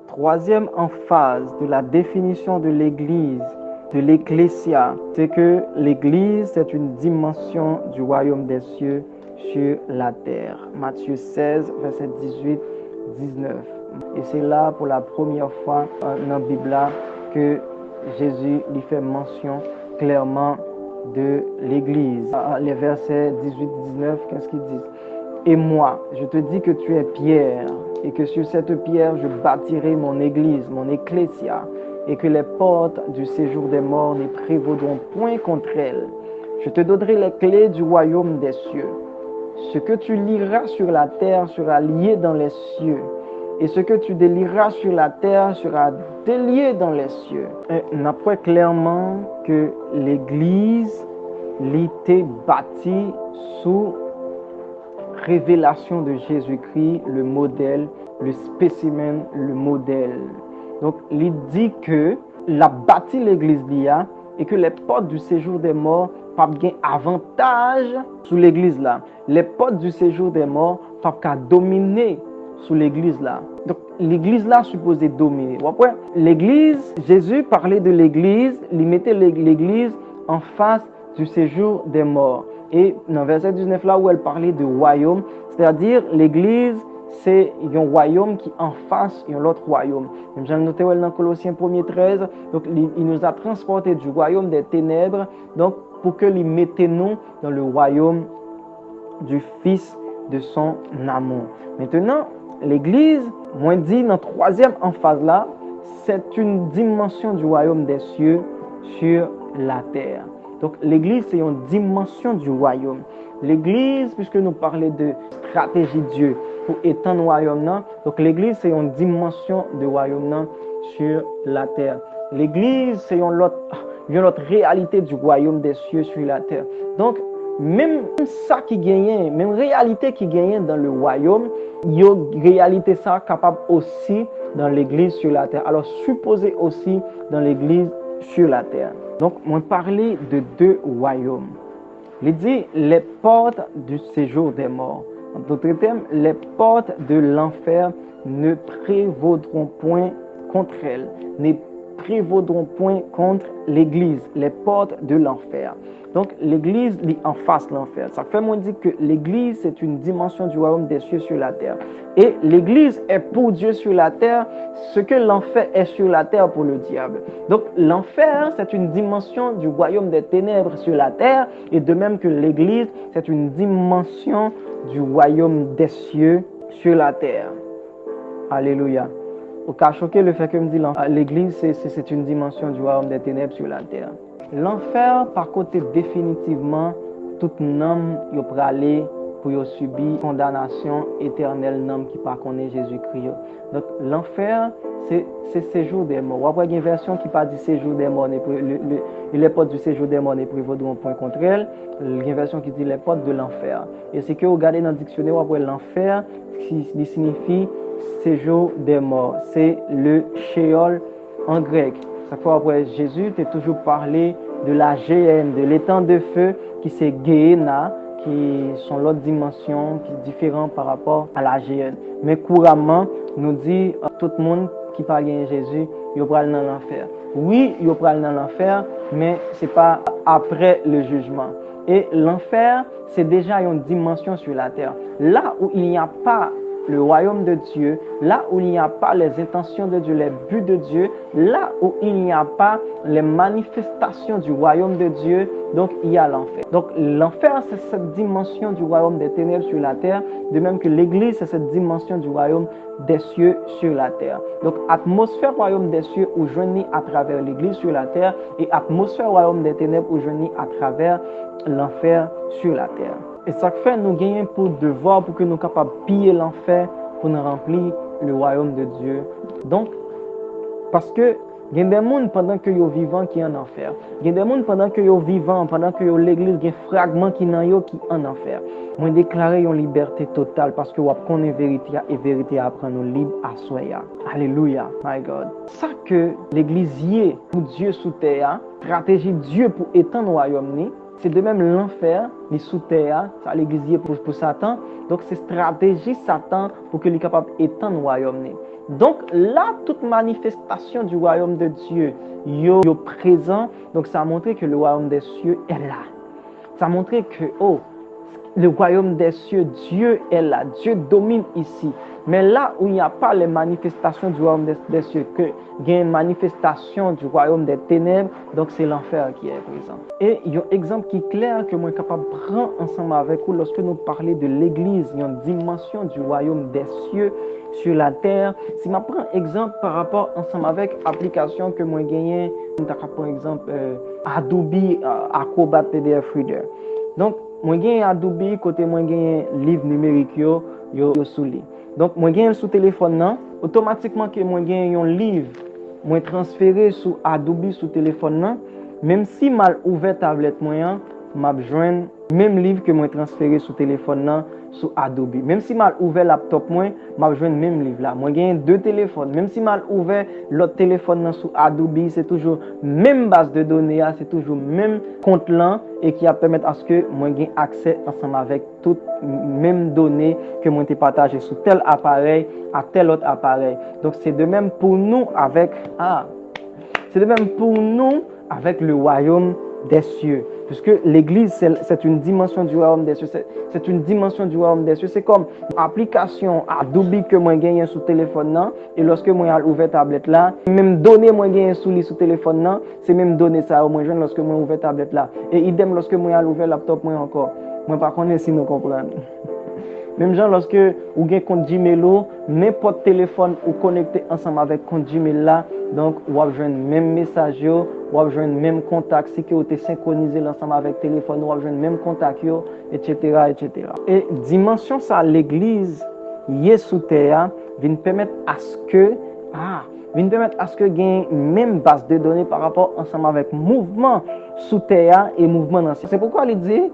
troisième emphase de la définition de l'Église, de l'Ecclésia, c'est que l'Église, c'est une dimension du royaume des cieux sur la terre. Matthieu 16, verset 18-19. Et c'est là pour la première fois dans la Bible que Jésus lui fait mention clairement de l'Église. Les versets 18-19, qu'est-ce qu'ils disent? Et moi, je te dis que tu es Pierre, et que sur cette pierre, je bâtirai mon Église, mon Ecclésia, et que les portes du séjour des morts ne prévaudront point contre elle. Je te donnerai les clés du royaume des cieux. Ce que tu liras sur la terre sera lié dans les cieux, et ce que tu délieras sur la terre sera délié dans les cieux. On apprend clairement que l'Église était bâtie sous révélation de Jésus-Christ, le modèle, le spécimen, le modèle. Donc, il dit que la bâti l'Église là et que les portes du séjour des morts pas bien avantage sous l'Église là. Les portes du séjour des morts pas qu'à dominer sous l'Église là. Donc, l'Église là supposée dominer. Après, l'Église, Jésus parlait de l'Église, il mettait l'Église en face du séjour des morts. Et dans le verset 19 là où elle parlait de royaume, c'est-à-dire l'Église, c'est un royaume qui en face un autre royaume. Même j'ai noté dans Colossiens 1:13, donc il nous a transportés du royaume des ténèbres, donc pour que il mette nous dans le royaume du Fils de son amour. Maintenant, l'Église, moi dit dans troisième emphase là, c'est une dimension du royaume des cieux sur la terre. Donc, l'Église, c'est une dimension du royaume. L'Église, puisque nous parlons de stratégie de Dieu pour étendre le royaume, donc l'Église, c'est une dimension du royaume sur la terre. L'Église, c'est une autre réalité du royaume des cieux sur la terre. Donc, même ça qui gagne, même réalité qui gagne dans le royaume, il y a une réalité ça capable aussi dans l'Église sur la terre. Alors, supposé aussi dans l'Église sur la terre. Donc, on parlait de deux royaumes. Il dit les portes du séjour des morts. En d'autres termes, les portes de l'enfer ne prévaudront point contre elles, ne prévaudront point contre l'Église, les portes de l'enfer. Donc, l'Église lit en face l'enfer. Ça fait moi dire que l'Église, c'est une dimension du royaume des cieux sur la terre. Et l'Église est pour Dieu sur la terre, ce que l'enfer est sur la terre pour le diable. Donc, l'enfer, c'est une dimension du royaume des ténèbres sur la terre. Et de même que l'Église, c'est une dimension du royaume des cieux sur la terre. Alléluia. Au cas choqué, le fait que me dit l'Église, c'est une dimension du royaume des ténèbres sur la terre. L'enfer, par contre, définitivement, tout homme qui peut aller pour subir condamnation éternelle, homme qui ne connaît Jésus-Christ. Donc, l'enfer, c'est séjour des morts. Après, il y a une version qui parle du séjour des morts, les portes du séjour des morts ne prévaudront point contre elle. Il y a une version qui dit les portes de l'enfer. Et c'est que vous regardez dans le dictionnaire, après l'enfer, qui signifie séjour des morts. C'est le Sheol en grec. Chaque fois après Jésus, tu as toujours parlé de la géhenne, de l'étang de feu qui c'est Gehenna, qui sont l'autre dimension, qui est différent par rapport à la géhenne. Mais couramment, nous dit tout le monde qui parle de Jésus, il va aller dans l'enfer. Oui, il va aller dans l'enfer, mais ce n'est pas après le jugement. Et l'enfer, c'est déjà une dimension sur la terre. Là où il n'y a pas le royaume de Dieu, là où il n'y a pas les intentions de Dieu, les buts de Dieu, là où il n'y a pas les manifestations du royaume de Dieu, donc il y a l'enfer. Donc l'enfer, c'est cette dimension du royaume des ténèbres sur la terre, de même que l'Église, c'est cette dimension du royaume des cieux sur la terre. Donc atmosphère royaume des cieux où je nie à travers l'Église sur la terre et atmosphère royaume des ténèbres où je nie à travers l'enfer sur la terre. Et ça fait nous gagnons pour devoir pour que nous soyons capables de piller l'enfer pour nous remplir le royaume de Dieu. Donc, parce que il y a des gens pendant que vous vivant qui en enfer. Il y a des gens pendant que vous vivant, pendant que l'église, il y a un fragment qui en enfer. Moi déclarer une liberté totale parce que vous connaissez vérité et vérité apprend nous libre à soi. Alléluia, my God. Ça que l'église y est pour Dieu sous terre, stratégie Dieu pour étendre le royaume, c'est de même l'enfer, les sous terre, ça l'église y est pour Satan. Donc c'est stratégie Satan pour qu'il soit capable d'étendre le royaume. Donc là, toute manifestation du royaume de Dieu, yo présent. Donc ça a montré que le royaume des cieux est là. Ça a montré que, le royaume des cieux, Dieu est là. Dieu domine ici. Mais là où il n'y a pas les manifestations du royaume des cieux, il y a une manifestation du royaume des ténèbres, donc c'est l'enfer qui est présent. Et il y a un exemple qui est clair que moi suis capable de prendre ensemble avec vous lorsque nous parlons de l'église, il y a une dimension du royaume des cieux sur la terre. Si je prends un exemple par rapport ensemble avec l'application que moi gagné, par exemple Adobe Acrobat PDF Reader. Donc, moi j'ai Adobe côté moi j'ai livre numérique yo sous lui. Donc moi j'ai sous téléphone nan, automatiquement que moi j'ai un livre, moi transféré sous Adobe sous téléphone nan, même si mal ouvert tablette moi, m'a joindre même livre que moi transféré sous téléphone nan sous Adobe. Même si mal ouvert laptop moi, m'a joindre même livre là. Moi j'ai deux téléphones, même si mal ouvert l'autre téléphone nan sous Adobe, c'est toujours même base de données, c'est toujours même compte là et qui a permettre à ce que moi j'ai accès ensemble avec toutes mêmes données que moi t'ai partagé sur tel appareil à tel autre appareil. Donc c'est de même pour nous avec c'est de même pour nous avec le royaume des cieux. Puisque l'église, c'est une dimension du royaume des cieux. C'est une dimension du royaume des cieux. C'est comme application Adobe que moi gagne sur téléphone là. Et lorsque moi j'ai ouvert tablette là, même données moi gagne sur téléphone là, c'est même données ça au moins jeune lorsque moi ouvert tablette là. Et idem lorsque moi j'ai ouvert laptop moi encore. Moi pas connais si nous comprenons. Même genre lorsque vous avez un compte Gmail, n'importe téléphone ou connecté ensemble avec compte Gmail là, donc vous avez le même message, vous avez le même contact, si vous êtes synchronisé ensemble avec téléphone, vous avez le même contact, etc., etc. Et dimension ça, l'église, y est sous terre, vient permettre à ce que, il y ait une même base de données par rapport ensemble avec mouvement sous terre et mouvement dans le ciel. C'est pourquoi il dit,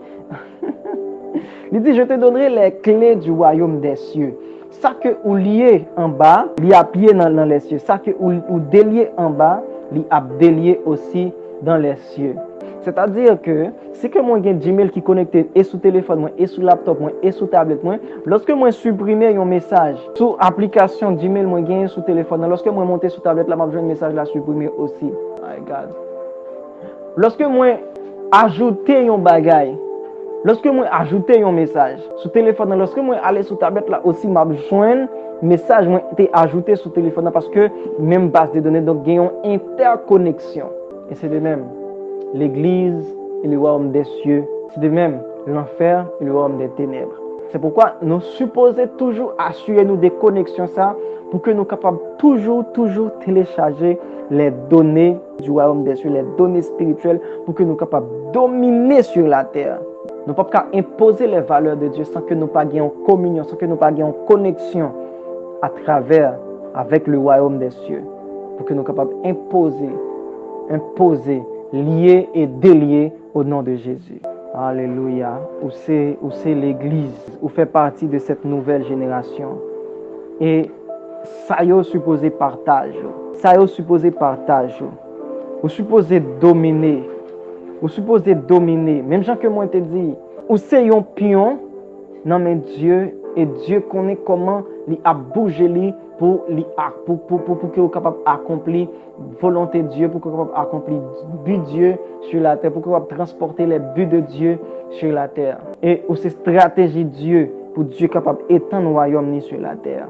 il dit, je te donnerai les clés du royaume des cieux. Ça que vous liez en bas, il y a pied dans les cieux. Ça que vous déliez en bas, il y a délié aussi dans les cieux. C'est-à-dire que si que moi j'ai Gmail qui est connecté et sous téléphone moi, et sous laptop moi, et sous tablette moi, lorsque moi supprimer un message sous application Gmail moi gagne sous téléphone, lorsque moi monter sous tablette là, m'a besoin un message là supprimer aussi. My God. Lorsque moi ajouter un bagage, lorsque moi ajouter un message sur téléphone, lorsque moi aller sur tablette là aussi m'a besoin message moi été ajouté sur téléphone parce que même base de données donc gagne une interconnexion. Et c'est de même l'église et le royaume des cieux, c'est de même l'enfer et le royaume des ténèbres. C'est pourquoi nous supposons toujours assurer nous des connexions ça pour que nous soyons capables toujours télécharger les données du royaume des cieux, les données spirituelles pour que nous soyons capables de dominer sur la terre. Nous ne pouvons pas imposer les valeurs de Dieu sans que nous pas en communion, sans que nous pas en connexion à travers avec le royaume des cieux pour que nous soyons capables d'imposer, lier et délier au nom de Jésus. Alléluia. Où c'est l'église, où fait partie de cette nouvelle génération. Et ça y est supposé partage. Ça y est supposé partage. Vous supposez dominer. Vous supposez dominer. Même gens que moi te dit, ou c'est un pion, non mais Dieu, et Dieu connaît comment il a bougé pour que vous capable d'accomplir volonté de Dieu, pour que vous capable d'accomplir but de Dieu sur la terre, pour que vous capable transporter les buts de Dieu sur la terre. Et où c'est stratégie de Dieu pour Dieu capable d'étendre le royaume sur la terre.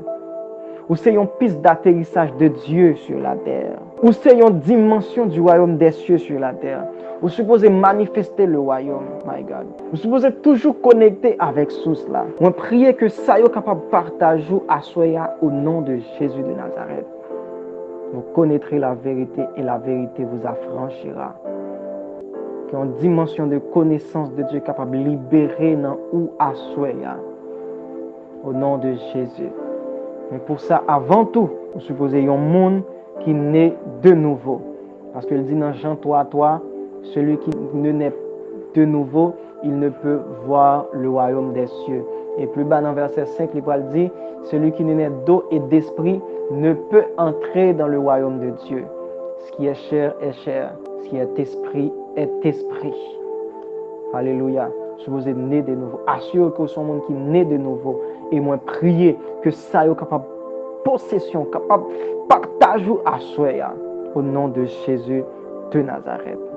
Ou c'est une piste d'atterrissage de Dieu sur la terre. Ou c'est une dimension du royaume des cieux sur la terre. Vous supposez manifester le royaume, my God. Vous supposez toujours connecter avec source là. On prie que ça soit capable de partager à soi au nom de Jésus de Nazareth. Vous connaîtrez la vérité et la vérité vous affranchira. Qu'il y ait une dimension de connaissance de Dieu capable de libérer dans ou à soi au nom de Jésus. Mais pour ça, avant tout, vous supposez un monde qui naît de nouveau. Parce qu'il dit dans Jean 3, celui qui ne naît de nouveau, il ne peut voir le royaume des cieux. Et plus bas dans verset 5, l'Écriture dit, celui qui ne naît d'eau et d'esprit ne peut entrer dans le royaume de Dieu. Ce qui est chair est chair, ce qui est esprit est esprit. Alléluia. Supposé naître de nouveau. Assure que son monde qui naît de nouveau. Et moi prier que ça soit capable possession, capable de partager à soi, au nom de Jésus de Nazareth.